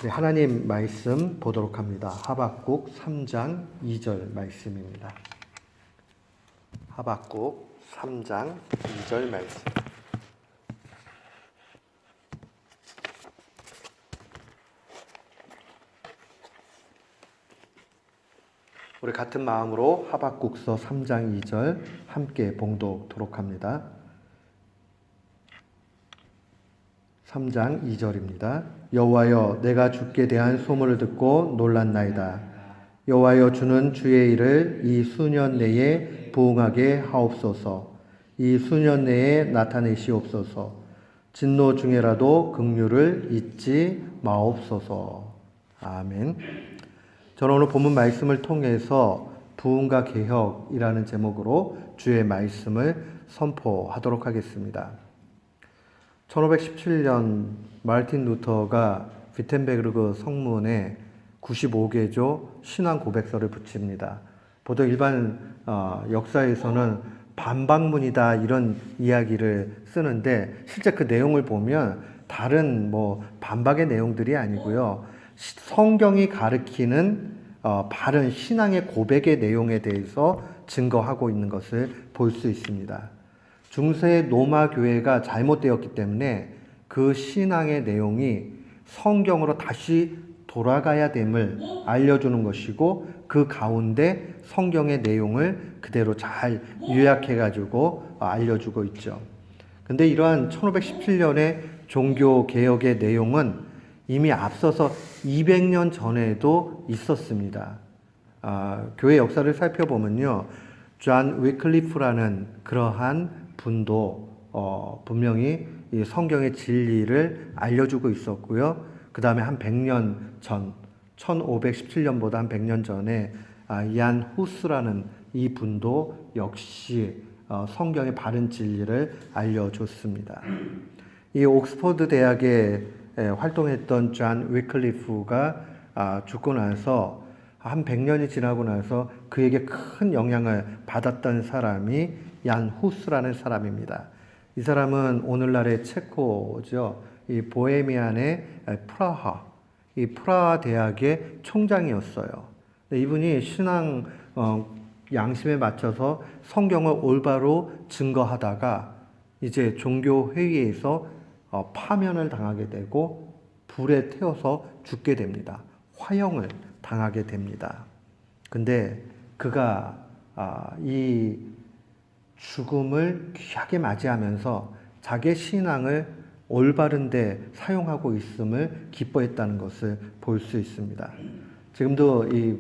우리 하나님 말씀 보도록 합니다. 하박국 3장 2절 말씀입니다. 하박국 3장 2절 말씀. 우리 같은 마음으로 하박국서 3장 2절 함께 봉독하도록 합니다. 3장 2절입니다. 여호와여, 내가 주께 대한 소문을 듣고 놀랐나이다. 여호와여, 주는 주의 일을 이 수년 내에 부응하게 하옵소서. 이 수년 내에 나타내시옵소서. 진노 중에라도 긍휼을 잊지 마옵소서. 아멘. 저는 오늘 본문 말씀을 통해서 부흥과 개혁이라는 제목으로 주의 말씀을 선포하도록 하겠습니다. 1517년 마르틴 루터가 위텐베르그 성문에 95개조 신앙 고백서를 붙입니다. 보통 일반 역사에서는 반박문이다 이런 이야기를 쓰는데 실제 그 내용을 보면 다른 반박의 내용들이 아니고요. 성경이 가르치는 바른 신앙의 고백의 내용에 대해서 증거하고 있는 것을 볼 수 있습니다. 중세 로마 교회가 잘못되었기 때문에 그 신앙의 내용이 성경으로 다시 돌아가야 됨을 알려주는 것이고 그 가운데 성경의 내용을 그대로 잘 요약해가지고 알려주고 있죠. 근데 이러한 1517년의 종교개혁의 내용은 이미 앞서서 200년 전에도 있었습니다. 교회 역사를 살펴보면요. 존 위클리프라는 그러한 분도 분명히 이 성경의 진리를 알려주고 있었고요. 그 다음에 한 100년 전, 1517년보다 한 100년 전에 얀 후스라는 이 분도 역시 성경의 바른 진리를 알려줬습니다. 이 옥스퍼드 대학에 활동했던 존 위클리프가 죽고 나서 한 100년이 지나고 나서 그에게 큰 영향을 받았던 사람이 얀 후스라는 사람입니다. 이 사람은 오늘날의 체코죠. 이 보헤미안의 프라하, 이 프라하 대학의 총장이었어요. 이분이 신앙 양심에 맞춰서 성경을 올바로 증거하다가 이제 종교 회의에서 파면을 당하게 되고 불에 태워서 죽게 됩니다. 화형을 당하게 됩니다. 근데 그가 이 죽음을 귀하게 맞이하면서 자기의 신앙을 올바른 데 사용하고 있음을 기뻐했다는 것을 볼 수 있습니다. 지금도 이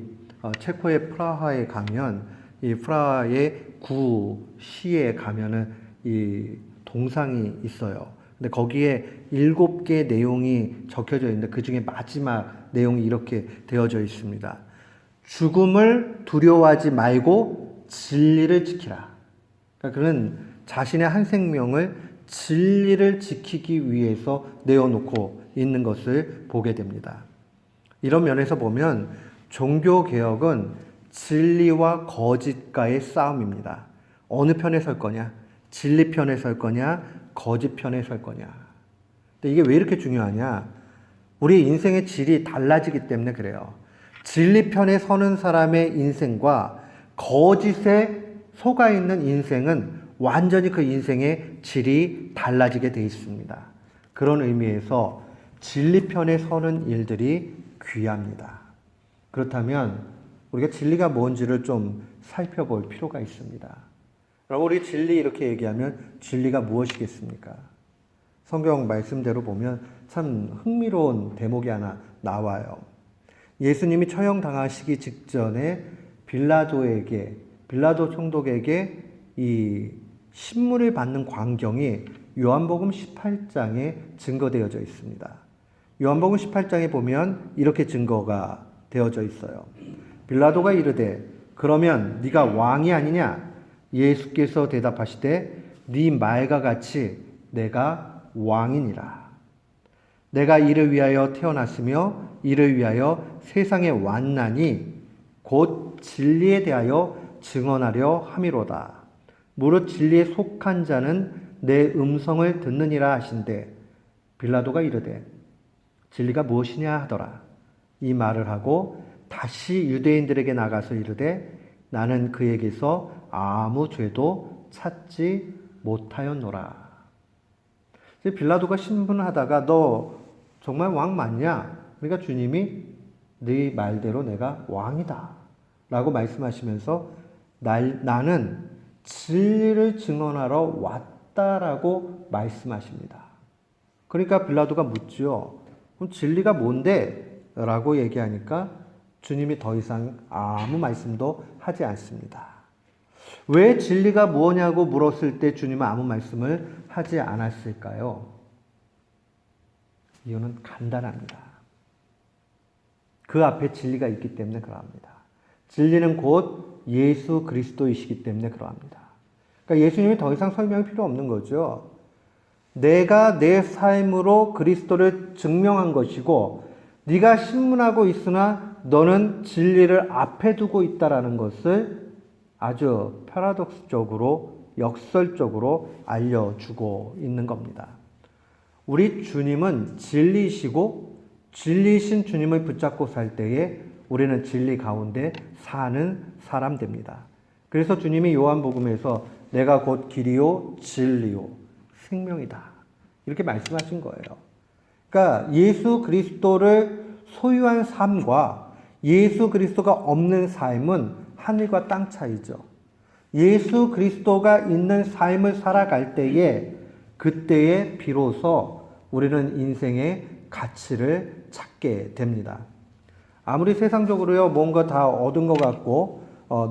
체코의 프라하에 가면 이 프라하의 구시에 가면은 이 동상이 있어요. 근데 거기에 7개 내용이 적혀져 있는데 그 중에 마지막 내용이 이렇게 되어져 있습니다. 죽음을 두려워하지 말고 진리를 지키라. 그러니까 그는 자신의 한 생명을 진리를 지키기 위해서 내어놓고 있는 것을 보게 됩니다. 이런 면에서 보면 종교개혁은 진리와 거짓과의 싸움입니다. 어느 편에 설 거냐? 진리 편에 설 거냐? 거짓 편에 설 거냐? 근데 이게 왜 이렇게 중요하냐? 우리 인생의 질이 달라지기 때문에 그래요. 진리 편에 서는 사람의 인생과 거짓에 속아 있는 인생은 완전히 그 인생의 질이 달라지게 되어 있습니다. 그런 의미에서 진리 편에 서는 일들이 귀합니다. 그렇다면 우리가 진리가 뭔지를 좀 살펴볼 필요가 있습니다. 여러분, 우리 진리 이렇게 얘기하면 진리가 무엇이겠습니까? 성경 말씀대로 보면 참 흥미로운 대목이 하나 나와요. 예수님이 처형당하시기 직전에 빌라도 총독에게 이 신문을 받는 광경이 요한복음 18장에 증거되어져 있습니다. 요한복음 18장에 보면 이렇게 증거가 되어져 있어요. 빌라도가 이르되 그러면 네가 왕이 아니냐? 예수께서 대답하시되 네 말과 같이 내가 왕이니라. 내가 이를 위하여 태어났으며 이를 위하여 세상에 왔나니 곧 진리에 대하여 증언하려 함이로다. 무릇 진리에 속한 자는 내 음성을 듣느니라 하신대 빌라도가 이르되 진리가 무엇이냐 하더라. 이 말을 하고 다시 유대인들에게 나가서 이르되 나는 그에게서 아무 죄도 찾지 못하였노라. 빌라도가 신문하다가 너 정말 왕 맞냐? 그러니까 주님이 네 말대로 내가 왕이다 라고 말씀하시면서 나는 진리를 증언하러 왔다라고 말씀하십니다. 그러니까 빌라도가 묻지요. 그럼 진리가 뭔데? 라고 얘기하니까 주님이 더 이상 아무 말씀도 하지 않습니다. 왜 진리가 뭐냐고 물었을 때 주님은 아무 말씀을 하지 않았을까요? 이유는 간단합니다. 그 앞에 진리가 있기 때문에 그러합니다. 진리는 곧 예수 그리스도이시기 때문에 그러합니다. 그러니까 예수님이 더 이상 설명이 필요 없는 거죠. 내가 내 삶으로 그리스도를 증명한 것이고 네가 신문하고 있으나 너는 진리를 앞에 두고 있다라는 것을 아주 패러독스적으로 역설적으로 알려주고 있는 겁니다. 우리 주님은 진리이시고 진리이신 주님을 붙잡고 살 때에 우리는 진리 가운데 사는 사람 됩니다. 그래서 주님이 요한복음에서 내가 곧 길이요 진리요 생명이다 이렇게 말씀하신 거예요. 그러니까 예수 그리스도를 소유한 삶과 예수 그리스도가 없는 삶은 하늘과 땅 차이죠. 예수 그리스도가 있는 삶을 살아갈 때에 그때에 비로소 우리는 인생의 가치를 찾게 됩니다. 아무리 세상적으로요 뭔가 다 얻은 것 같고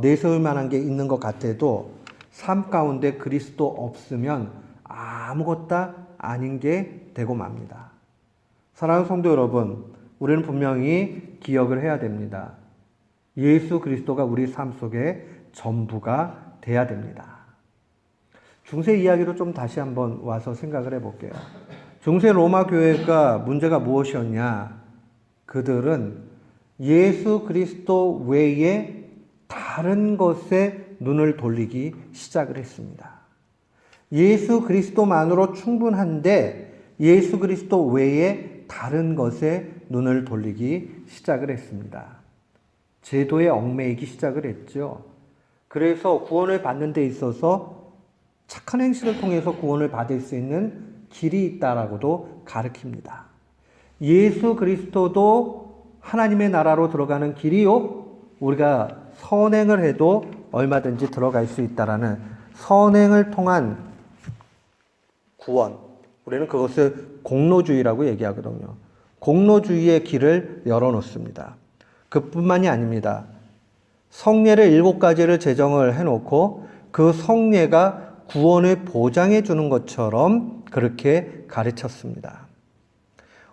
내세울 만한 게 있는 것 같아도 삶 가운데 그리스도 없으면 아무것도 아닌 게 되고 맙니다. 사랑하는 성도 여러분, 우리는 분명히 기억을 해야 됩니다. 예수 그리스도가 우리 삶 속에 전부가 돼야 됩니다. 중세 이야기로 좀 다시 한번 와서 생각을 해볼게요. 중세 로마 교회가 문제가 무엇이었냐? 그들은 예수 그리스도 외에 다른 것에 눈을 돌리기 시작을 했습니다. 예수 그리스도만으로 충분한데 예수 그리스도 외에 다른 것에 눈을 돌리기 시작을 했습니다. 제도에 얽매이기 시작을 했죠. 그래서 구원을 받는 데 있어서 착한 행실을 통해서 구원을 받을 수 있는 길이 있다라고도 가르칩니다. 예수 그리스도도 하나님의 나라로 들어가는 길이요. 우리가 선행을 해도 얼마든지 들어갈 수 있다라는 선행을 통한 구원. 우리는 그것을 공로주의라고 얘기하거든요. 공로주의의 길을 열어놓습니다. 그뿐만이 아닙니다. 성례를 7가지를 제정을 해놓고 그 성례가 구원을 보장해 주는 것처럼 그렇게 가르쳤습니다.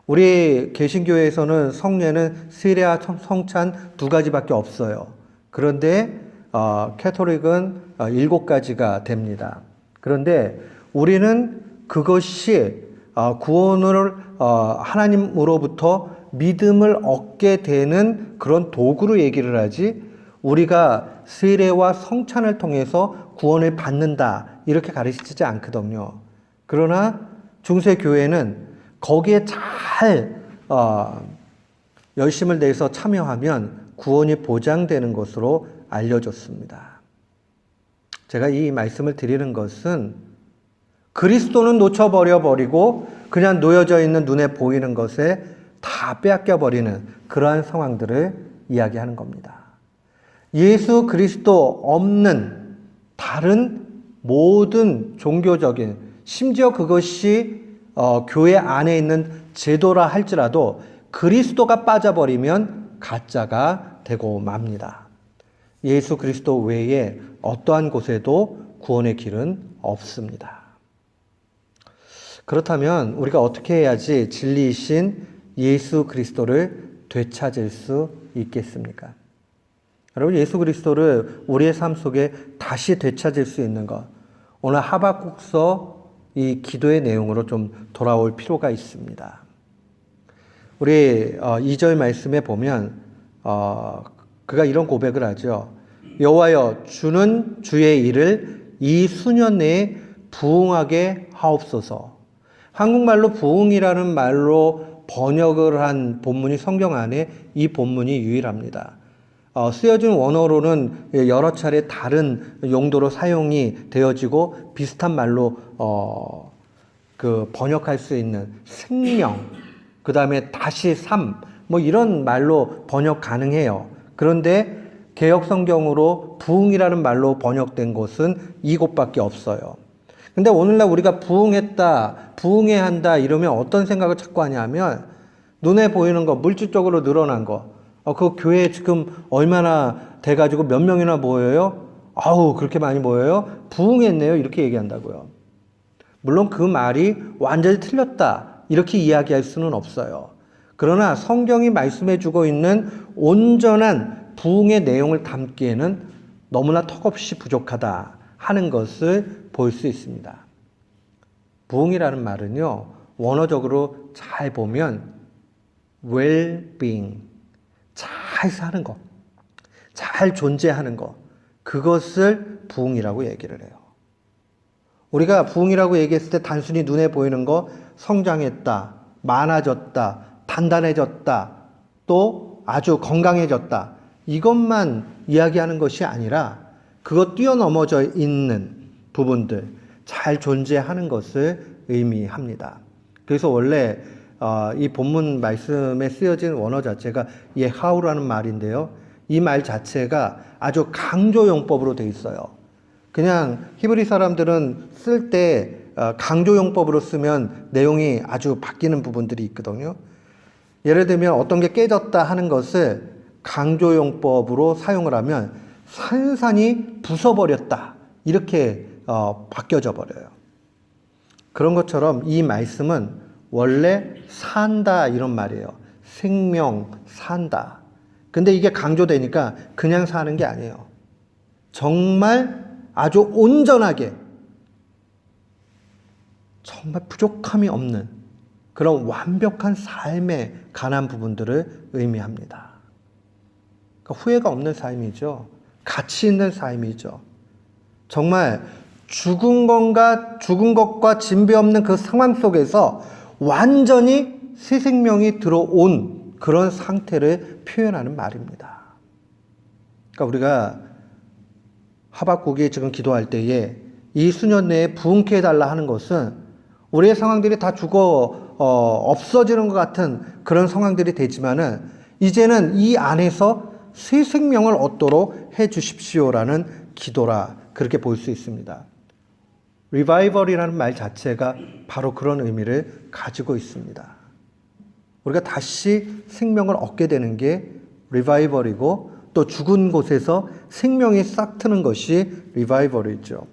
우리 개신교에서는 성례는 세례와 성찬 2가지밖에 없어요. 그런데 캐톨릭은 7가지가 됩니다. 그런데 우리는 그것이 구원을 하나님으로부터 믿음을 얻게 되는 그런 도구로 얘기를 하지 우리가 세례와 성찬을 통해서 구원을 받는다 이렇게 가르치지 않거든요. 그러나 중세교회는 거기에 잘 열심을 내서 참여하면 구원이 보장되는 것으로 알려졌습니다. 제가 이 말씀을 드리는 것은 그리스도는 놓쳐버려 버리고 그냥 놓여져 있는 눈에 보이는 것에 다 빼앗겨 버리는 그러한 상황들을 이야기하는 겁니다. 예수 그리스도 없는 다른 모든 종교적인 심지어 그것이 교회 안에 있는 제도라 할지라도 그리스도가 빠져버리면 가짜가 되고 맙니다. 예수 그리스도 외에 어떠한 곳에도 구원의 길은 없습니다. 그렇다면 우리가 어떻게 해야지 진리이신 예수 그리스도를 되찾을 수 있겠습니까? 여러분, 예수 그리스도를 우리의 삶 속에 다시 되찾을 수 있는 것, 오늘 하박국서 이 기도의 내용으로 좀 돌아올 필요가 있습니다. 우리 2절 말씀에 보면 그가 이런 고백을 하죠. 여호와여, 주는 주의 일을 이 수년 내에 부응하게 하옵소서. 한국말로 부응이라는 말로 번역을 한 본문이 성경 안에 이 본문이 유일합니다. 쓰여진 원어로는 여러 차례 다른 용도로 사용이 되어지고 비슷한 말로 번역할 수 있는 생명, 그 다음에 다시 삶, 뭐 이런 말로 번역 가능해요. 그런데 개역 성경으로 부흥이라는 말로 번역된 곳은 이곳밖에 없어요. 근데 오늘날 우리가 부흥했다, 부흥해야 한다 이러면 어떤 생각을 자꾸 하냐면 눈에 보이는 거, 물질적으로 늘어난 거, 그 교회 지금 얼마나 돼가지고 몇 명이나 모여요? 아우, 그렇게 많이 모여요? 부흥했네요. 이렇게 얘기한다고요. 물론 그 말이 완전히 틀렸다, 이렇게 이야기할 수는 없어요. 그러나 성경이 말씀해주고 있는 온전한 부흥의 내용을 담기에는 너무나 턱없이 부족하다 하는 것을 볼 수 있습니다. 부흥이라는 말은요, 원어적으로 잘 보면 well-being, 잘 사는 것, 잘 존재하는 것, 그것을 부흥이라고 얘기를 해요. 우리가 부흥이라고 얘기했을 때 단순히 눈에 보이는 거, 성장했다, 많아졌다, 단단해졌다, 또 아주 건강해졌다, 이것만 이야기하는 것이 아니라 그것 뛰어넘어져 있는 부분들, 잘 존재하는 것을 의미합니다. 그래서 원래 이 본문 말씀에 쓰여진 원어 자체가 예하우라는 말인데요. 이 말 자체가 아주 강조용법으로 되어 있어요. 그냥 히브리 사람들은 쓸 때 강조용법으로 쓰면 내용이 아주 바뀌는 부분들이 있거든요. 예를 들면 어떤 게 깨졌다 하는 것을 강조용법으로 사용을 하면 산산이 부숴버렸다, 이렇게 바뀌어져 버려요. 그런 것처럼 이 말씀은 원래 산다 이런 말이에요. 생명, 산다. 근데 이게 강조되니까 그냥 사는 게 아니에요. 정말 아주 온전하게, 정말 부족함이 없는 그런 완벽한 삶에 관한 부분들을 의미합니다. 그러니까 후회가 없는 삶이죠. 가치 있는 삶이죠. 정말 죽은 것과 진배 없는 그 상황 속에서 완전히 새 생명이 들어온 그런 상태를 표현하는 말입니다. 그러니까 우리가 하박국이 지금 기도할 때에 이 수년 내에 부흥케 해달라 하는 것은 우리의 상황들이 다 없어지는 것 같은 그런 상황들이 되지만은 이제는 이 안에서 새 생명을 얻도록 해 주십시오라는 기도라, 그렇게 볼 수 있습니다. 리바이벌이라는 말 자체가 바로 그런 의미를 가지고 있습니다. 우리가 다시 생명을 얻게 되는 게 리바이벌이고, 또 죽은 곳에서 생명이 싹 트는 것이 리바이벌이죠.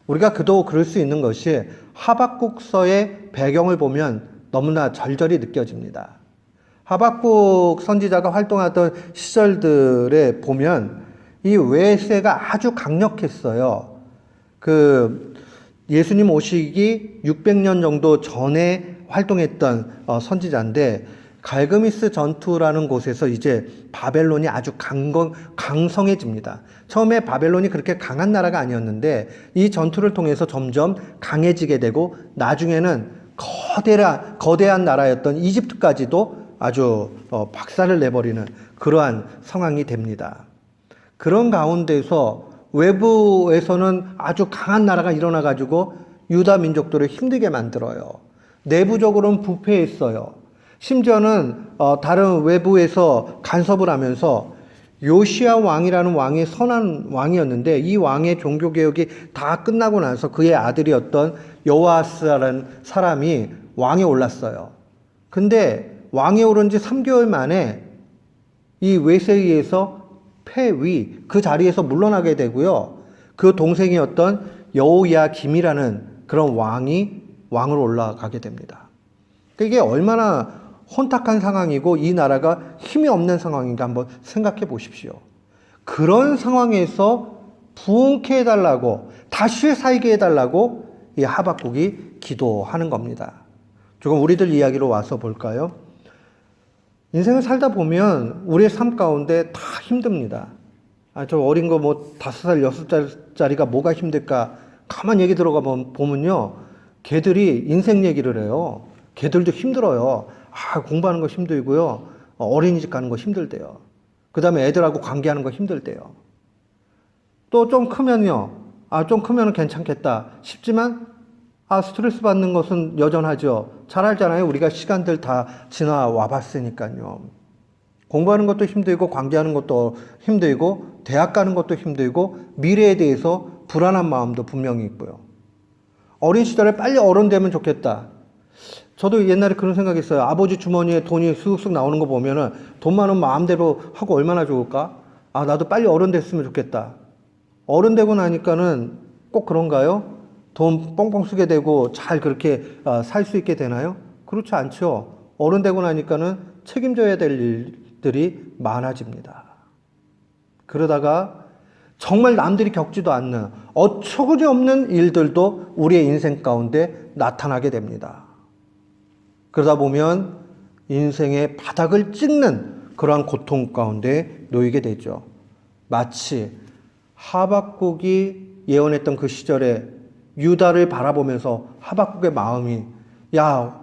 우리가 그럴 수 있는 것이 하박국서의 배경을 보면 너무나 절절히 느껴집니다. 하박국 선지자가 활동하던 시절들에 보면 이 외세가 아주 강력했어요. 예수님 오시기 600년 정도 전에 활동했던 선지자인데, 갈그미스 전투라는 곳에서 이제 바벨론이 아주 강성해집니다. 처음에 바벨론이 그렇게 강한 나라가 아니었는데 이 전투를 통해서 점점 강해지게 되고, 나중에는 거대한 나라였던 이집트까지도 아주 박살을 내버리는 그러한 상황이 됩니다. 그런 가운데서 외부에서는 아주 강한 나라가 일어나가지고 유다 민족들을 힘들게 만들어요. 내부적으로는 부패했어요. 심지어는 다른 외부에서 간섭을 하면서 요시야 왕이라는 왕이 선한 왕이었는데, 이 왕의 종교개혁이 다 끝나고 나서 그의 아들이었던 여호아스라는 사람이 왕에 올랐어요. 근데 왕에 오른 지 3개월 만에 이 외세에 의해서 폐위, 그 자리에서 물러나게 되고요. 그 동생이었던 여호야김이라는 그런 왕으로 올라가게 됩니다. 이게 얼마나 혼탁한 상황이고 이 나라가 힘이 없는 상황인가 한번 생각해 보십시오. 그런 상황에서 부흥케 해달라고, 다시 살게 해달라고 이 하박국이 기도하는 겁니다. 조금 우리들 이야기로 와서 볼까요? 인생을 살다 보면 우리의 삶 가운데 다 힘듭니다. 저 어린 거 5살, 6살짜리가 뭐가 힘들까? 가만 얘기 들어가 보면요. 걔들이 인생 얘기를 해요. 걔들도 힘들어요. 공부하는 거 힘들고요. 어린이집 가는 거 힘들대요. 그 다음에 애들하고 관계하는 거 힘들대요. 또 좀 크면요. 좀 크면은 괜찮겠다 싶지만, 스트레스 받는 것은 여전하죠. 잘 알잖아요. 우리가 시간들 다 지나와 봤으니까요. 공부하는 것도 힘들고, 관계하는 것도 힘들고, 대학 가는 것도 힘들고, 미래에 대해서 불안한 마음도 분명히 있고요. 어린 시절에 빨리 어른 되면 좋겠다. 저도 옛날에 그런 생각이 있어요. 아버지 주머니에 돈이 쑥쑥 나오는 거 보면은 돈 많으면 마음대로 하고 얼마나 좋을까? 나도 빨리 어른 됐으면 좋겠다. 어른 되고 나니까는 꼭 그런가요? 돈 뻥뻥 쓰게 되고 잘 그렇게 살 수 있게 되나요? 그렇지 않죠. 어른 되고 나니까는 책임져야 될 일들이 많아집니다. 그러다가 정말 남들이 겪지도 않는 어처구니 없는 일들도 우리의 인생 가운데 나타나게 됩니다. 그러다 보면 인생의 바닥을 찍는 그러한 고통 가운데 놓이게 되죠. 마치 하박국이 예언했던 그 시절에 유다를 바라보면서 하박국의 마음이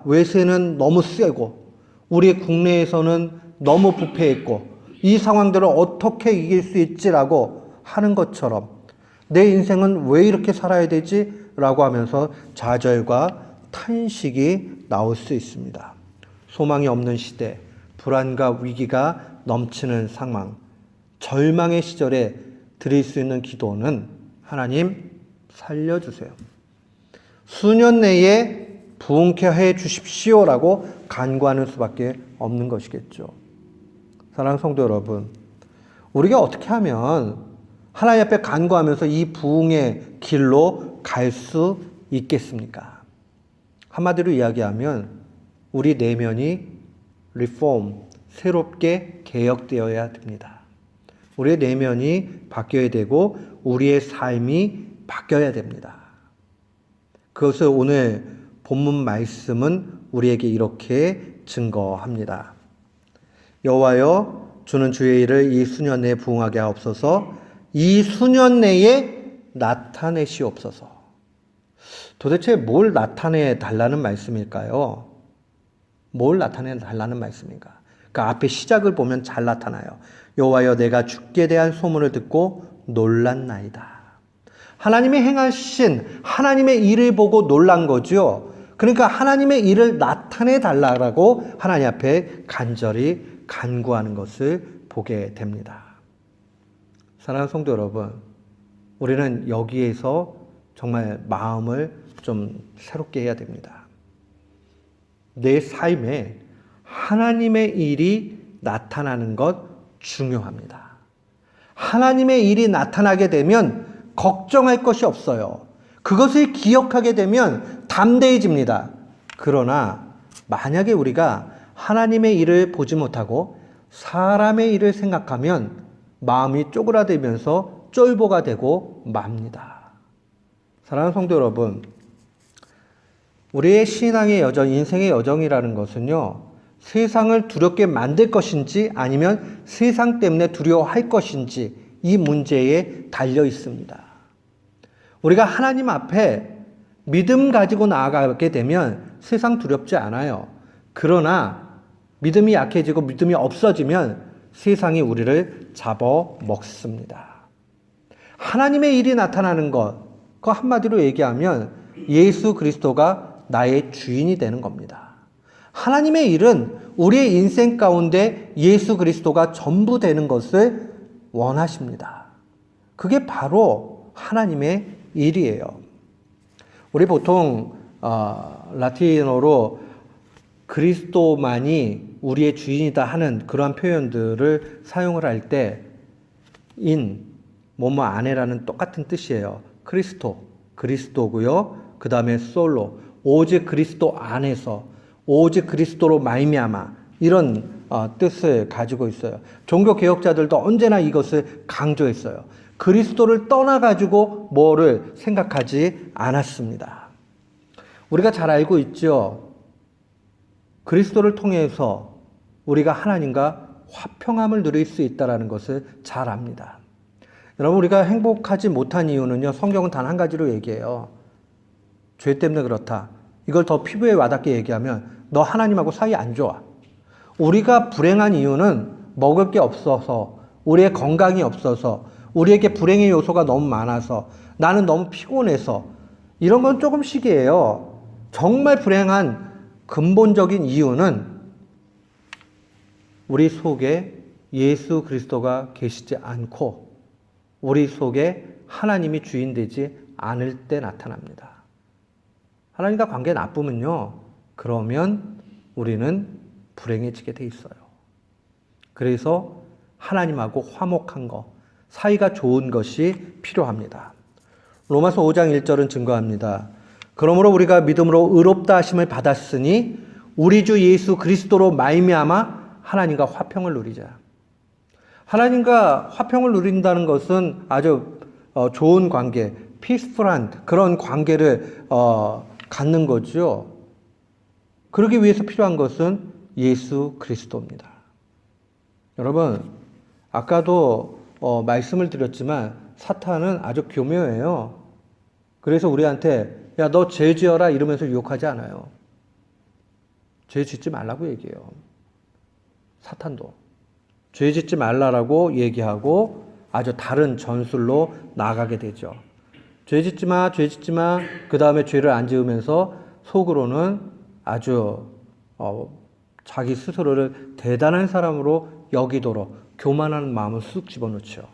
외세는 너무 세고 우리의 국내에서는 너무 부패했고 이 상황들을 어떻게 이길 수 있지라고 하는 것처럼 내 인생은 왜 이렇게 살아야 되지? 라고 하면서 좌절과 탄식이 나올 수 있습니다. 소망이 없는 시대, 불안과 위기가 넘치는 상황, 절망의 시절에 드릴 수 있는 기도는 하나님 살려주세요. 수년 내에 부흥케 해 주십시오라고 간구하는 수밖에 없는 것이겠죠. 사랑하는 성도 여러분, 우리가 어떻게 하면 하나님 앞에 간구하면서 이 부흥의 길로 갈 수 있겠습니까? 한마디로 이야기하면 우리 내면이 리폼, 새롭게 개혁되어야 됩니다. 우리의 내면이 바뀌어야 되고 우리의 삶이 바뀌어야 됩니다. 그것을 오늘 본문 말씀은 우리에게 이렇게 증거합니다. 여호와여, 주는 주의 일을 이 수년 내에 부응하게 하옵소서. 이 수년 내에 나타내시옵소서. 도대체 뭘 나타내 달라는 말씀일까요? 뭘 나타내 달라는 말씀인가? 그 앞에 시작을 보면 잘 나타나요. 여호와여, 내가 주께 대한 소문을 듣고 놀랐나이다. 하나님이 행하신 하나님의 일을 보고 놀란 거죠. 그러니까 하나님의 일을 나타내 달라고 하나님 앞에 간절히 간구하는 것을 보게 됩니다. 사랑하는 성도 여러분, 우리는 여기에서 정말 마음을 좀 새롭게 해야 됩니다. 내 삶에 하나님의 일이 나타나는 것 중요합니다. 하나님의 일이 나타나게 되면 걱정할 것이 없어요. 그것을 기억하게 되면 담대해집니다. 그러나 만약에 우리가 하나님의 일을 보지 못하고 사람의 일을 생각하면 마음이 쪼그라들면서 쫄보가 되고 맙니다. 사랑하는 성도 여러분, 우리의 신앙의 여정, 인생의 여정이라는 것은요, 세상을 두렵게 만들 것인지 아니면 세상 때문에 두려워할 것인지 이 문제에 달려 있습니다. 우리가 하나님 앞에 믿음 가지고 나아가게 되면 세상 두렵지 않아요. 그러나 믿음이 약해지고 믿음이 없어지면 세상이 우리를 잡아먹습니다. 하나님의 일이 나타나는 것, 그 한마디로 얘기하면 예수 그리스도가 나의 주인이 되는 겁니다. 하나님의 일은 우리의 인생 가운데 예수 그리스도가 전부 되는 것을 원하십니다. 그게 바로 하나님의 일이에요. 우리 보통 라틴어로 그리스도만이 우리의 주인이다 하는 그러한 표현들을 사용을 할 때 뭐뭐 안에라는 똑같은 뜻이에요. 그리스도고요. 그 다음에 솔로, 오직 그리스도 안에서, 오직 그리스도로 말미암아 이런 뜻을 가지고 있어요. 종교 개혁자들도 언제나 이것을 강조했어요. 그리스도를 떠나가지고 뭐를 생각하지 않았습니다. 우리가 잘 알고 있죠. 그리스도를 통해서 우리가 하나님과 화평함을 누릴 수 있다는 것을 잘 압니다. 여러분, 우리가 행복하지 못한 이유는요, 성경은 단 한 가지로 얘기해요. 죄 때문에 그렇다. 이걸 더 피부에 와닿게 얘기하면 너 하나님하고 사이 안 좋아. 우리가 불행한 이유는 먹을 게 없어서, 우리의 건강이 없어서, 우리에게 불행의 요소가 너무 많아서, 나는 너무 피곤해서, 이런 건 조금씩이에요. 정말 불행한 근본적인 이유는 우리 속에 예수 그리스도가 계시지 않고 우리 속에 하나님이 주인 되지 않을 때 나타납니다. 하나님과 관계 나쁘면요, 그러면 우리는 불행해지게 돼 있어요. 그래서 하나님하고 화목한 것, 사이가 좋은 것이 필요합니다. 로마서 5장 1절은 증거합니다. 그러므로 우리가 믿음으로 의롭다 하심을 받았으니 우리 주 예수 그리스도로 말미암아 하나님과 화평을 누리자. 하나님과 화평을 누린다는 것은 아주 좋은 관계, 피스풀한 그런 관계를 갖는 거죠. 그러기 위해서 필요한 것은 예수 그리스도입니다. 여러분, 아까도 말씀을 드렸지만 사탄은 아주 교묘해요. 그래서 우리한테 야, 너 죄 지어라 이러면서 유혹하지 않아요. 죄 짓지 말라고 얘기해요. 사탄도. 죄 짓지 말라라고 얘기하고 아주 다른 전술로 나가게 되죠. 죄 짓지 마, 죄 짓지 마. 그 다음에 죄를 안 지으면서 속으로는 아주 자기 스스로를 대단한 사람으로 여기도록 교만한 마음을 쑥 집어넣죠.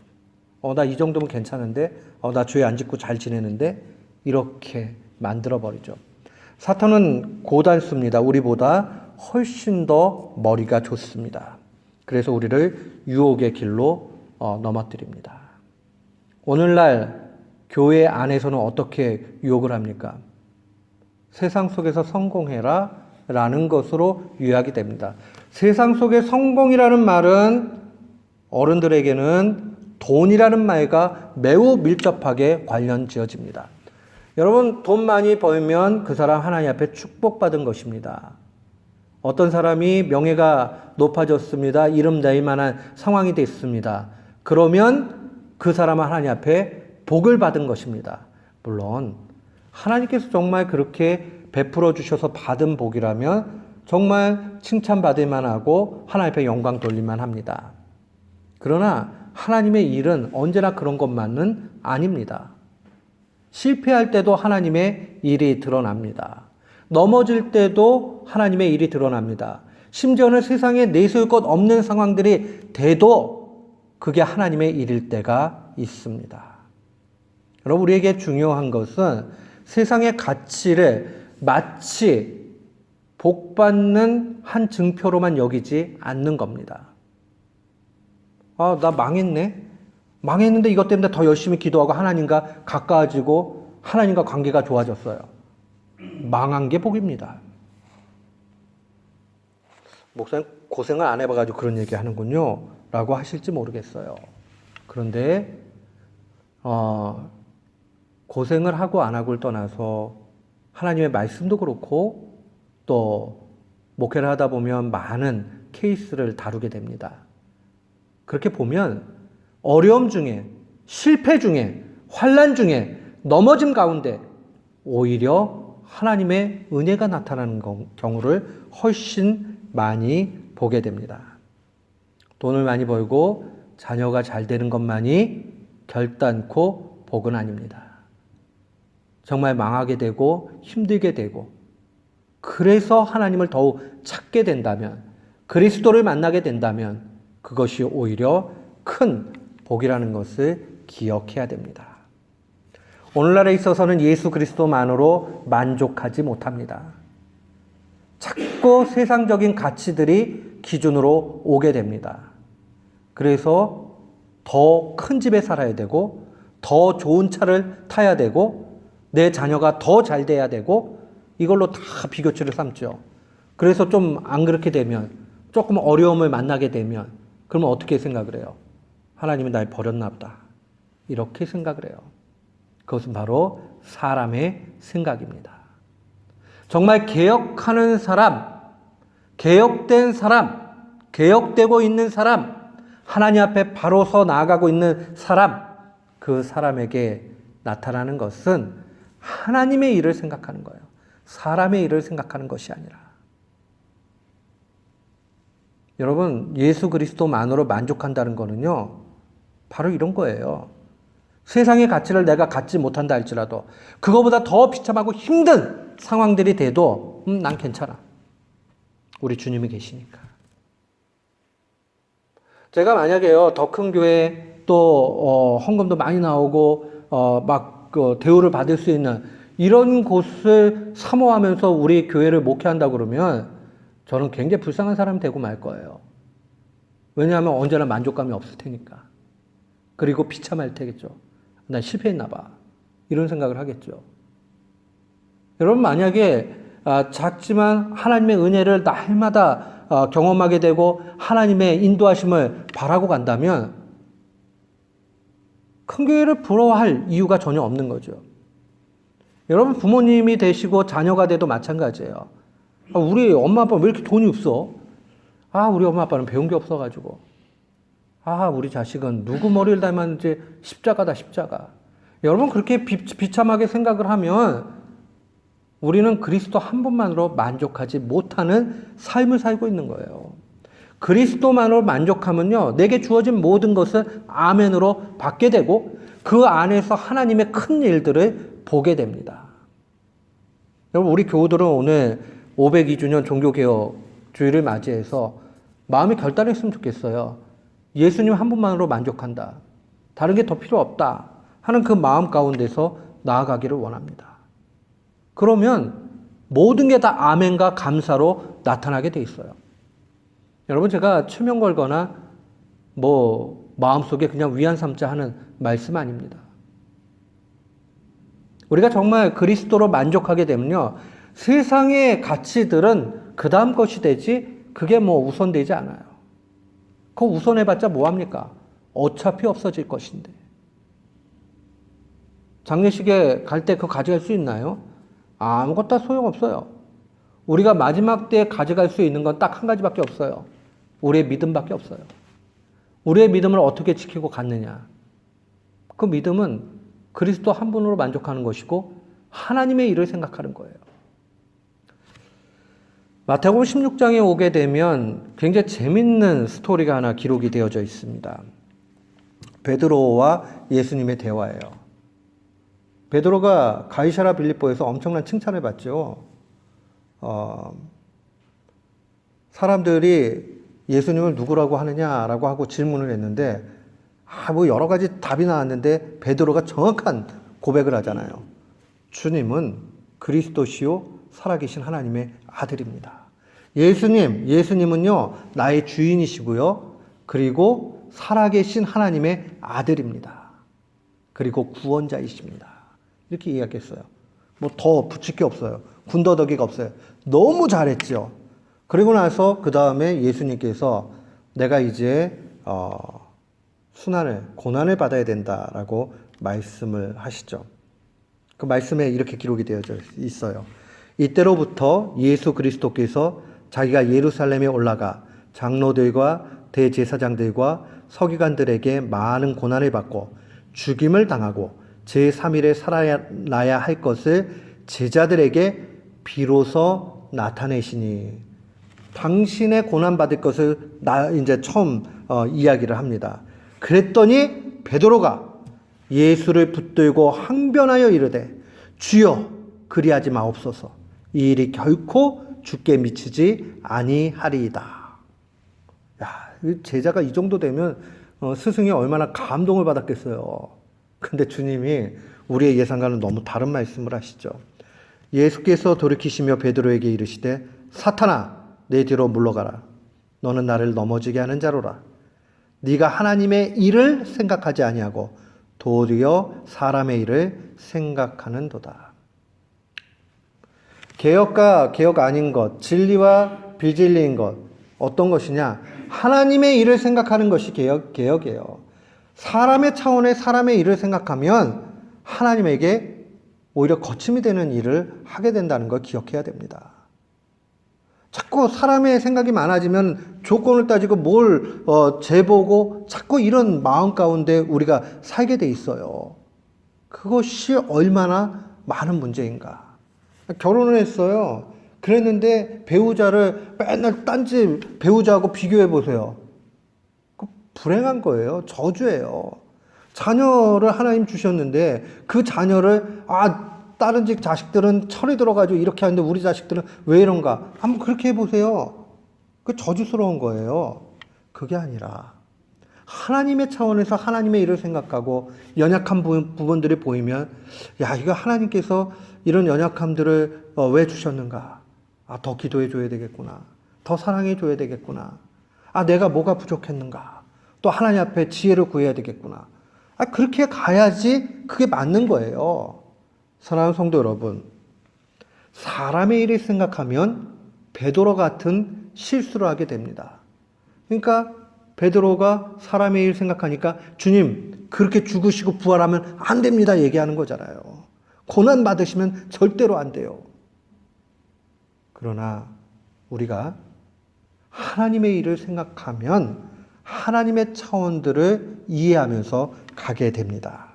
나 이 정도면 괜찮은데, 나 죄 안 짓고 잘 지내는데, 이렇게 만들어버리죠. 사탄은 고단수입니다. 우리보다 훨씬 더 머리가 좋습니다. 그래서 우리를 유혹의 길로 넘어뜨립니다. 오늘날 교회 안에서는 어떻게 유혹을 합니까? 세상 속에서 성공해라 라는 것으로 요약이 됩니다. 세상 속의 성공이라는 말은 어른들에게는 돈이라는 말과 매우 밀접하게 관련 지어집니다. 여러분, 돈 많이 벌면 그 사람 하나님 앞에 축복받은 것입니다. 어떤 사람이 명예가 높아졌습니다. 이름 낼 만한 상황이 됐습니다. 그러면 그 사람은 하나님 앞에 복을 받은 것입니다. 물론 하나님께서 정말 그렇게 베풀어 주셔서 받은 복이라면 정말 칭찬받을 만하고 하나님 앞에 영광 돌릴만 합니다. 그러나 하나님의 일은 언제나 그런 것만은 아닙니다. 실패할 때도 하나님의 일이 드러납니다. 넘어질 때도 하나님의 일이 드러납니다. 심지어는 세상에 내세울 것 없는 상황들이 돼도 그게 하나님의 일일 때가 있습니다. 여러분, 우리에게 중요한 것은 세상의 가치를 마치 복받는 한 증표로만 여기지 않는 겁니다. 나 망했네. 망했는데 이것 때문에 더 열심히 기도하고 하나님과 가까워지고 하나님과 관계가 좋아졌어요. 망한 게 복입니다. 목사님 고생을 안 해봐가지고 그런 얘기 하는군요 라고 하실지 모르겠어요. 그런데 고생을 하고 안 하고를 떠나서 하나님의 말씀도 그렇고 또 목회를 하다 보면 많은 케이스를 다루게 됩니다. 그렇게 보면 어려움 중에, 실패 중에, 환난 중에, 넘어짐 가운데 오히려 하나님의 은혜가 나타나는 경우를 훨씬 많이 보게 됩니다. 돈을 많이 벌고 자녀가 잘 되는 것만이 결단코 복은 아닙니다. 정말 망하게 되고 힘들게 되고 그래서 하나님을 더욱 찾게 된다면, 그리스도를 만나게 된다면 그것이 오히려 큰 복이라는 것을 기억해야 됩니다. 오늘날에 있어서는 예수 그리스도만으로 만족하지 못합니다. 자꾸 세상적인 가치들이 기준으로 오게 됩니다. 그래서 더 큰 집에 살아야 되고, 더 좋은 차를 타야 되고, 내 자녀가 더 잘 돼야 되고, 이걸로 다 비교치를 삼죠. 그래서 좀 안 그렇게 되면, 조금 어려움을 만나게 되면, 그러면 어떻게 생각을 해요? 하나님이 날 버렸나 보다. 이렇게 생각을 해요. 그것은 바로 사람의 생각입니다. 정말 개혁하는 사람, 개혁된 사람, 개혁되고 있는 사람, 하나님 앞에 바로 서 나아가고 있는 사람, 그 사람에게 나타나는 것은 하나님의 일을 생각하는 거예요. 사람의 일을 생각하는 것이 아니라. 여러분, 예수 그리스도만으로 만족한다는 거는요, 바로 이런 거예요. 세상의 가치를 내가 갖지 못한다 할지라도 그거보다 더 비참하고 힘든 상황들이 돼도 난 괜찮아. 우리 주님이 계시니까. 제가 만약에요, 더 큰 교회 또 헌금도 많이 나오고 대우를 받을 수 있는 이런 곳을 사모하면서 우리 교회를 목회한다 그러면 저는 굉장히 불쌍한 사람이 되고 말 거예요. 왜냐하면 언제나 만족감이 없을 테니까. 그리고 비참할 테겠죠. 난 실패했나 봐. 이런 생각을 하겠죠. 여러분, 만약에 작지만 하나님의 은혜를 날마다 경험하게 되고 하나님의 인도하심을 바라고 간다면 큰 교회를 부러워할 이유가 전혀 없는 거죠. 여러분, 부모님이 되시고 자녀가 돼도 마찬가지예요. 우리 엄마 아빠 왜 이렇게 돈이 없어? 우리 엄마 아빠는 배운 게 없어가지고. 우리 자식은 누구 머리를 닮았는지 십자가다, 십자가. 여러분, 그렇게 비참하게 생각을 하면 우리는 그리스도 한 분만으로 만족하지 못하는 삶을 살고 있는 거예요. 그리스도만으로 만족하면요, 내게 주어진 모든 것을 아멘으로 받게 되고 그 안에서 하나님의 큰 일들을 보게 됩니다. 여러분, 우리 교우들은 오늘 502주년 종교개혁 주일을 맞이해서 마음이 결단했으면 좋겠어요. 예수님 한 분만으로 만족한다. 다른 게 더 필요 없다 하는 그 마음 가운데서 나아가기를 원합니다. 그러면 모든 게 다 아멘과 감사로 나타나게 돼 있어요. 여러분, 제가 최면 걸거나 마음속에 그냥 위안 삼자 하는 말씀 아닙니다. 우리가 정말 그리스도로 만족하게 되면요, 세상의 가치들은 그 다음 것이 되지 그게 우선되지 않아요. 그거 우선해봤자 뭐합니까? 어차피 없어질 것인데. 장례식에 갈 때 그거 가져갈 수 있나요? 아무것도 다 소용없어요. 우리가 마지막 때에 가져갈 수 있는 건 딱 한 가지밖에 없어요. 우리의 믿음밖에 없어요. 우리의 믿음을 어떻게 지키고 갔느냐. 그 믿음은 그리스도 한 분으로 만족하는 것이고 하나님의 일을 생각하는 거예요. 마태복음 16장에 오게 되면 굉장히 재밌는 스토리가 하나 기록이 되어져 있습니다. 베드로와 예수님의 대화예요. 베드로가 가이사랴 빌립보에서 엄청난 칭찬을 받죠. 사람들이 예수님을 누구라고 하느냐라고 하고 질문을 했는데 여러 가지 답이 나왔는데 베드로가 정확한 고백을 하잖아요. 주님은 그리스도시요 살아계신 하나님의 아들입니다. 예수님은요, 나의 주인이시고요. 그리고 살아계신 하나님의 아들입니다. 그리고 구원자이십니다. 이렇게 이야기했어요. 더 붙일 게 없어요. 군더더기가 없어요. 너무 잘했죠. 그리고 나서 그 다음에 예수님께서 내가 이제 고난을 받아야 된다라고 말씀을 하시죠. 그 말씀에 이렇게 기록이 되어져 있어요. 이때로부터 예수 그리스도께서 자기가 예루살렘에 올라가 장로들과 대제사장들과 서기관들에게 많은 고난을 받고 죽임을 당하고 제3일에 살아나야 할 것을 제자들에게 비로소 나타내시니, 당신의 고난받을 것을 이제 처음 이야기를 합니다. 그랬더니 베드로가 예수를 붙들고 항변하여 이르되 주여 그리하지 마옵소서. 이 일이 결코 주께 미치지 아니하리이다. 제자가 이 정도 되면 스승이 얼마나 감동을 받았겠어요. 근데 주님이 우리의 예상과는 너무 다른 말씀을 하시죠. 예수께서 돌이키시며 베드로에게 이르시되 사탄아 내 뒤로 물러가라. 너는 나를 넘어지게 하는 자로라. 네가 하나님의 일을 생각하지 아니하고 도리어 사람의 일을 생각하는도다. 개혁과 개혁 아닌 것, 진리와 비진리인 것, 어떤 것이냐? 하나님의 일을 생각하는 것이 개혁이에요. 사람의 차원의 사람의 일을 생각하면 하나님에게 오히려 거침이 되는 일을 하게 된다는 걸 기억해야 됩니다. 자꾸 사람의 생각이 많아지면 조건을 따지고 뭘 재보고 자꾸 이런 마음 가운데 우리가 살게 돼 있어요. 그것이 얼마나 많은 문제인가. 결혼을 했어요. 그랬는데 배우자를 맨날 딴지 배우자하고 비교해 보세요. 그 불행한 거예요. 저주예요. 자녀를 하나님 주셨는데 그 자녀를 다른 집 자식들은 철이 들어가지고 이렇게 하는데 우리 자식들은 왜 이런가? 한번 그렇게 해보세요. 그 저주스러운 거예요. 그게 아니라 하나님의 차원에서 하나님의 일을 생각하고 연약한 부분들이 보이면 야, 이거 하나님께서 이런 연약함들을 왜 주셨는가? 더 기도해 줘야 되겠구나. 더 사랑해 줘야 되겠구나. 내가 뭐가 부족했는가? 또 하나님 앞에 지혜를 구해야 되겠구나. 그렇게 가야지 그게 맞는 거예요. 사랑하는 성도 여러분, 사람의 일을 생각하면 베드로 같은 실수를 하게 됩니다. 그러니까 베드로가 사람의 일 생각하니까 주님 그렇게 죽으시고 부활하면 안 됩니다 얘기하는 거잖아요. 고난 받으시면 절대로 안 돼요. 그러나 우리가 하나님의 일을 생각하면 하나님의 차원들을 이해하면서 가게 됩니다.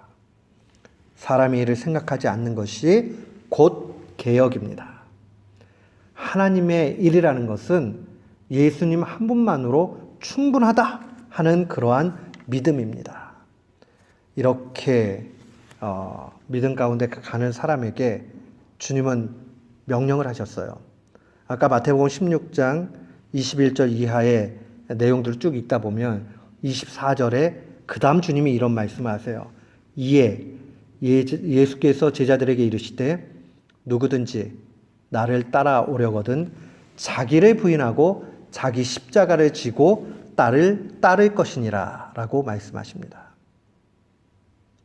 사람의 일을 생각하지 않는 것이 곧 개혁입니다. 하나님의 일이라는 것은 예수님 한 분만으로 충분하다 하는 그러한 믿음입니다. 이렇게 믿음 가운데 가는 사람에게 주님은 명령을 하셨어요. 아까 마태복음 16장 21절 이하의 내용들을 쭉 읽다 보면 24절에 그 다음 주님이 이런 말씀을 하세요. 이에 예수께서 제자들에게 이르시되 누구든지 나를 따라오려거든 자기를 부인하고 자기 십자가를 지고 나를 따를 것이니라 라고 말씀하십니다.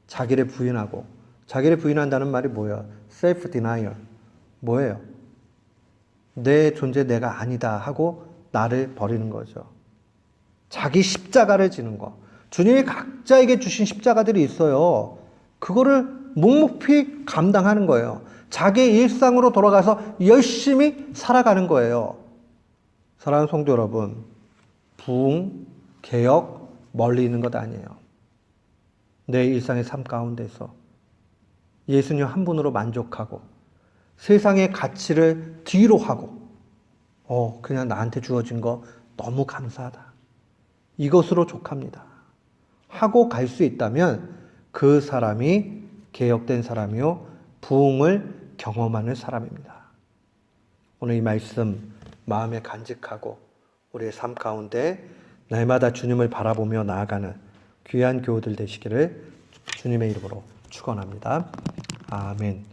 자기를 부인한다는 말이 뭐예요? self denial. 뭐예요? 내 존재 내가 아니다 하고 나를 버리는 거죠. 자기 십자가를 지는 거. 주님이 각자에게 주신 십자가들이 있어요. 그거를 묵묵히 감당하는 거예요. 자기의 일상으로 돌아가서 열심히 살아가는 거예요. 사랑하는 성도 여러분, 부흥, 개혁, 멀리 있는 것 아니에요. 내 일상의 삶 가운데서 예수님 한 분으로 만족하고 세상의 가치를 뒤로 하고 그냥 나한테 주어진 거 너무 감사하다. 이것으로 족합니다. 하고 갈 수 있다면 그 사람이 개혁된 사람이요 부흥을 경험하는 사람입니다. 오늘 이 말씀 마음에 간직하고 우리의 삶 가운데 날마다 주님을 바라보며 나아가는 귀한 교우들 되시기를 주님의 이름으로 축원합니다. 아멘.